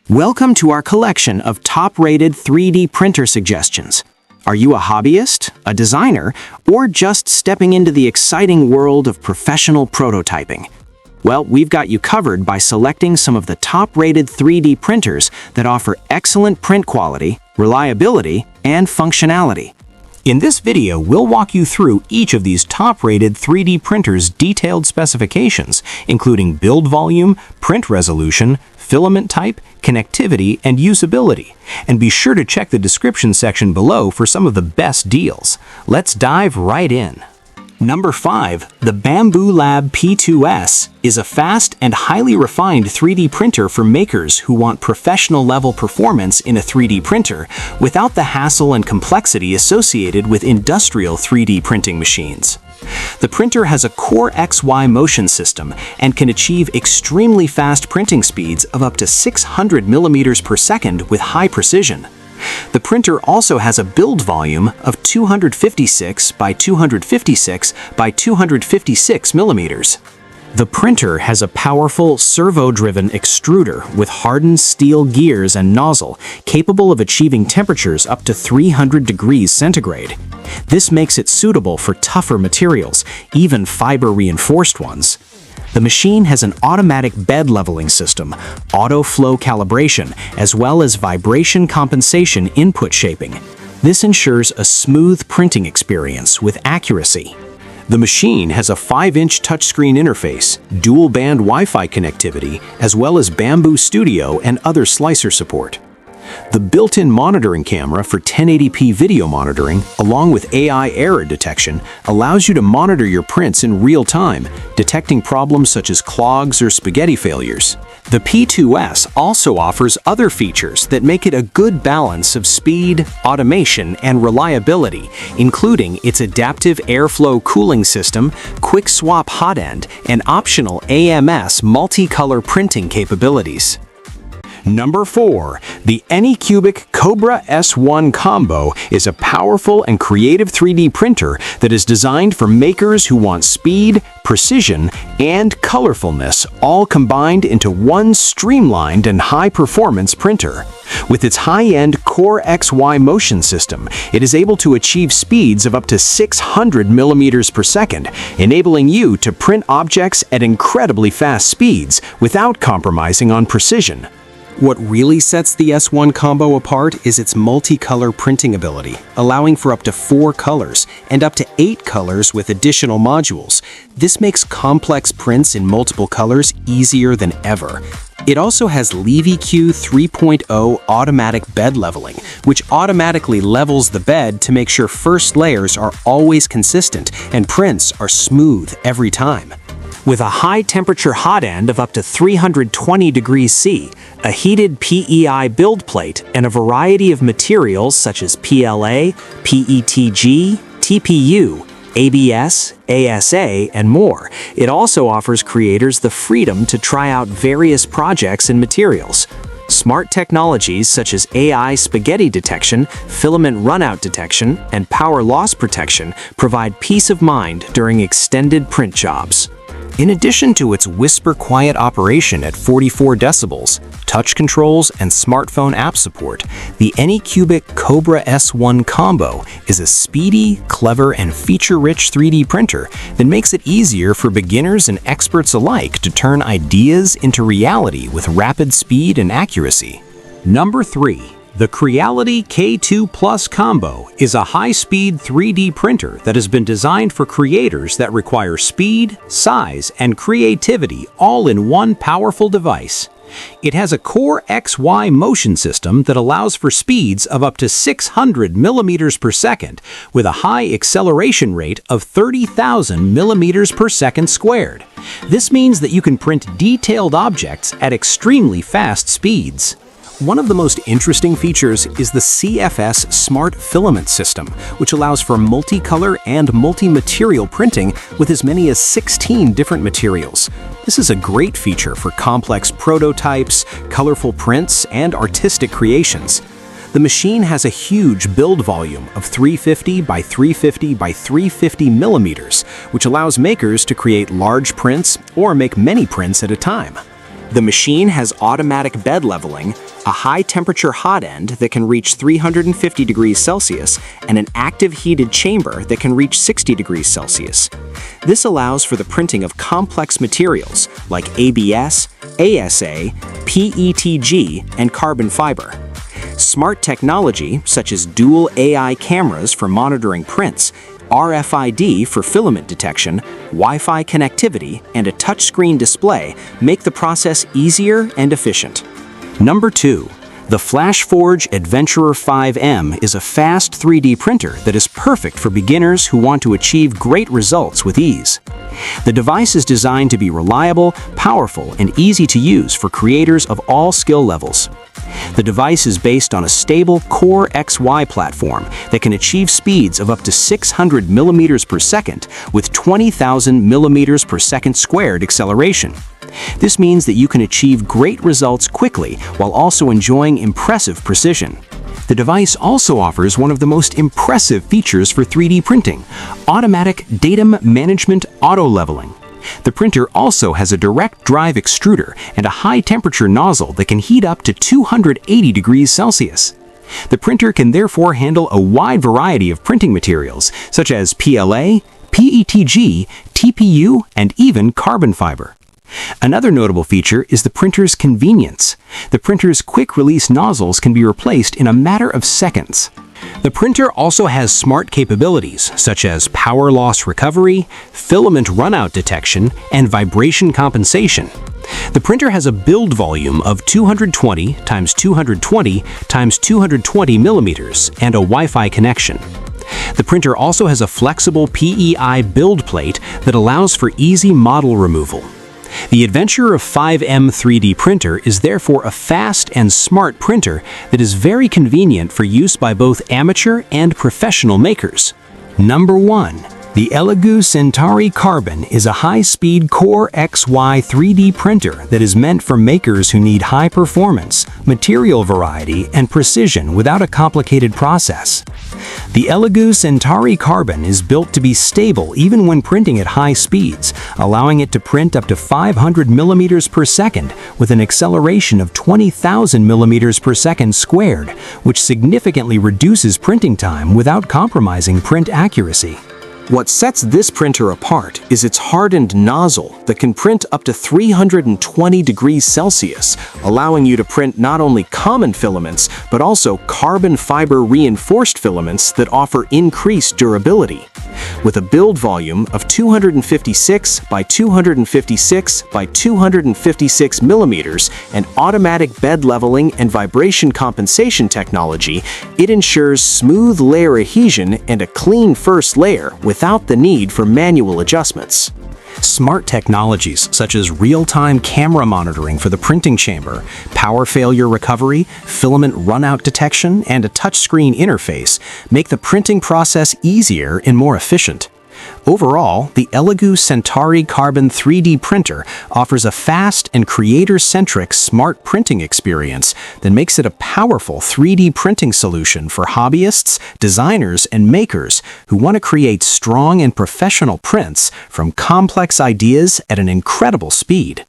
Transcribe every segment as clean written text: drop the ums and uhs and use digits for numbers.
Welcome to our collection of top-rated 3D printer suggestions. Are you a hobbyist, a designer, or just stepping into the exciting world of professional prototyping? Well, we've got you covered by selecting some of the top-rated 3D printers that offer excellent print quality, reliability, and functionality. In this video, we'll walk you through each of these top-rated 3D printers' detailed specifications, including build volume, print resolution, filament type, connectivity, and usability. And be sure to check the description section below for some of the best deals. Let's dive right in. Number 5. The bamulab P2S is a fast and highly refined 3D printer for makers who want professional-level performance in a 3D printer without the hassle and complexity associated with industrial 3D printing machines. The printer has a Core XY motion system and can achieve extremely fast printing speeds of up to 600 millimeters per second with high precision. The printer also has a build volume of 256 by 256 by 256 millimeters. The printer has a powerful servo-driven extruder with hardened steel gears and nozzle capable of achieving temperatures up to 300 degrees centigrade. This makes it suitable for tougher materials, even fiber-reinforced ones. The machine has an automatic bed leveling system, auto flow calibration, as well as vibration compensation input shaping. This ensures a smooth printing experience with accuracy. The machine has a 5-inch touchscreen interface, dual-band Wi-Fi connectivity, as well as Bamboo Studio and other slicer support. The built-in monitoring camera for 1080p video monitoring, along with AI error detection, allows you to monitor your prints in real time, detecting problems such as clogs or spaghetti failures. The P2S also offers other features that make it a good balance of speed, automation, and reliability, including its adaptive airflow cooling system, quick swap hot end, and optional AMS multicolor printing capabilities. Number 4. The Anycubic Cobra S1 Combo is a powerful and creative 3D printer that is designed for makers who want speed, precision, and colorfulness all combined into one streamlined and high-performance printer. With its high-end Core XY motion system, it is able to achieve speeds of up to 600 millimeters per second, enabling you to print objects at incredibly fast speeds without compromising on precision. What really sets the S1 Combo apart is its multicolor printing ability, allowing for up to 4 colors and up to 8 colors with additional modules. This makes complex prints in multiple colors easier than ever. It also has LevyQ 3.0 automatic bed leveling, which automatically levels the bed to make sure first layers are always consistent and prints are smooth every time. With a high-temperature hot end of up to 320 degrees C, a heated PEI build plate, and a variety of materials such as PLA, PETG, TPU, ABS, ASA, and more, it also offers creators the freedom to try out various projects and materials. Smart technologies such as AI spaghetti detection, filament runout detection, and power loss protection provide peace of mind during extended print jobs. In addition to its whisper-quiet operation at 44 decibels, touch controls, and smartphone app support, the Anycubic Cobra S1 Combo is a speedy, clever, and feature-rich 3D printer that makes it easier for beginners and experts alike to turn ideas into reality with rapid speed and accuracy. Number 3. The Creality K2 Plus Combo is a high-speed 3D printer that has been designed for creators that require speed, size, and creativity all in one powerful device. It has a Core XY motion system that allows for speeds of up to 600 millimeters per second with a high acceleration rate of 30,000 millimeters per second squared. This means that you can print detailed objects at extremely fast speeds. One of the most interesting features is the CFS Smart Filament System, which allows for multicolor and multi-material printing with as many as 16 different materials. This is a great feature for complex prototypes, colorful prints, and artistic creations. The machine has a huge build volume of 350 by 350 by 350 millimeters, which allows makers to create large prints or make many prints at a time. The machine has automatic bed leveling, a high-temperature hot end that can reach 350 degrees Celsius, and an active heated chamber that can reach 60 degrees Celsius. This allows for the printing of complex materials like ABS, ASA, PETG, and carbon fiber. Smart technology, such as dual AI cameras for monitoring prints, RFID for filament detection, Wi-Fi connectivity, and a touchscreen display make the process easier and efficient. Number 2. The Flashforge Adventurer 5M is a fast 3D printer that is perfect for beginners who want to achieve great results with ease. The device is designed to be reliable, powerful, and easy to use for creators of all skill levels. The device is based on a stable Core XY platform that can achieve speeds of up to 600 millimeters per second with 20,000 millimeters per second squared acceleration. This means that you can achieve great results quickly while also enjoying impressive precision. The device also offers one of the most impressive features for 3D printing: automatic datum management auto-leveling. The printer also has a direct drive extruder and a high-temperature nozzle that can heat up to 280 degrees Celsius. The printer can therefore handle a wide variety of printing materials, such as PLA, PETG, TPU, and even carbon fiber. Another notable feature is the printer's convenience. The printer's quick-release nozzles can be replaced in a matter of seconds. The printer also has smart capabilities such as power loss recovery, filament runout detection, and vibration compensation. The printer has a build volume of 220 x 220 x 220 millimeters and a Wi-Fi connection. The printer also has a flexible PEI build plate that allows for easy model removal. The Adventurer 5M 3D printer is therefore a fast and smart printer that is very convenient for use by both amateur and professional makers. Number 1. The Elegoo Centauri Carbon is a high-speed Core XY 3D printer that is meant for makers who need high performance, material variety, and precision without a complicated process. The Elegoo Centauri Carbon is built to be stable even when printing at high speeds, allowing it to print up to 500 millimeters per second with an acceleration of 20,000 millimeters per second squared, which significantly reduces printing time without compromising print accuracy. What sets this printer apart is its hardened nozzle that can print up to 320 degrees Celsius, allowing you to print not only common filaments, but also carbon fiber reinforced filaments that offer increased durability. With a build volume of 256 by 256 by 256 millimeters and automatic bed leveling and vibration compensation technology, it ensures smooth layer adhesion and a clean first layer without the need for manual adjustments. Smart technologies such as real-time camera monitoring for the printing chamber, power failure recovery, filament runout detection, and a touchscreen interface make the printing process easier and more efficient. Overall, the Elegoo Centauri Carbon 3D printer offers a fast and creator-centric smart printing experience that makes it a powerful 3D printing solution for hobbyists, designers, and makers who want to create strong and professional prints from complex ideas at an incredible speed.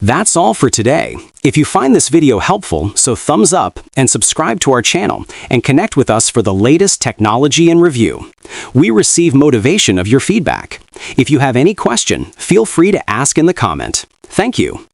That's all for today. If you find this video helpful, so thumbs up and subscribe to our channel and connect with us for the latest technology and review. We receive motivation of your feedback. If you have any question, feel free to ask in the comment. Thank you.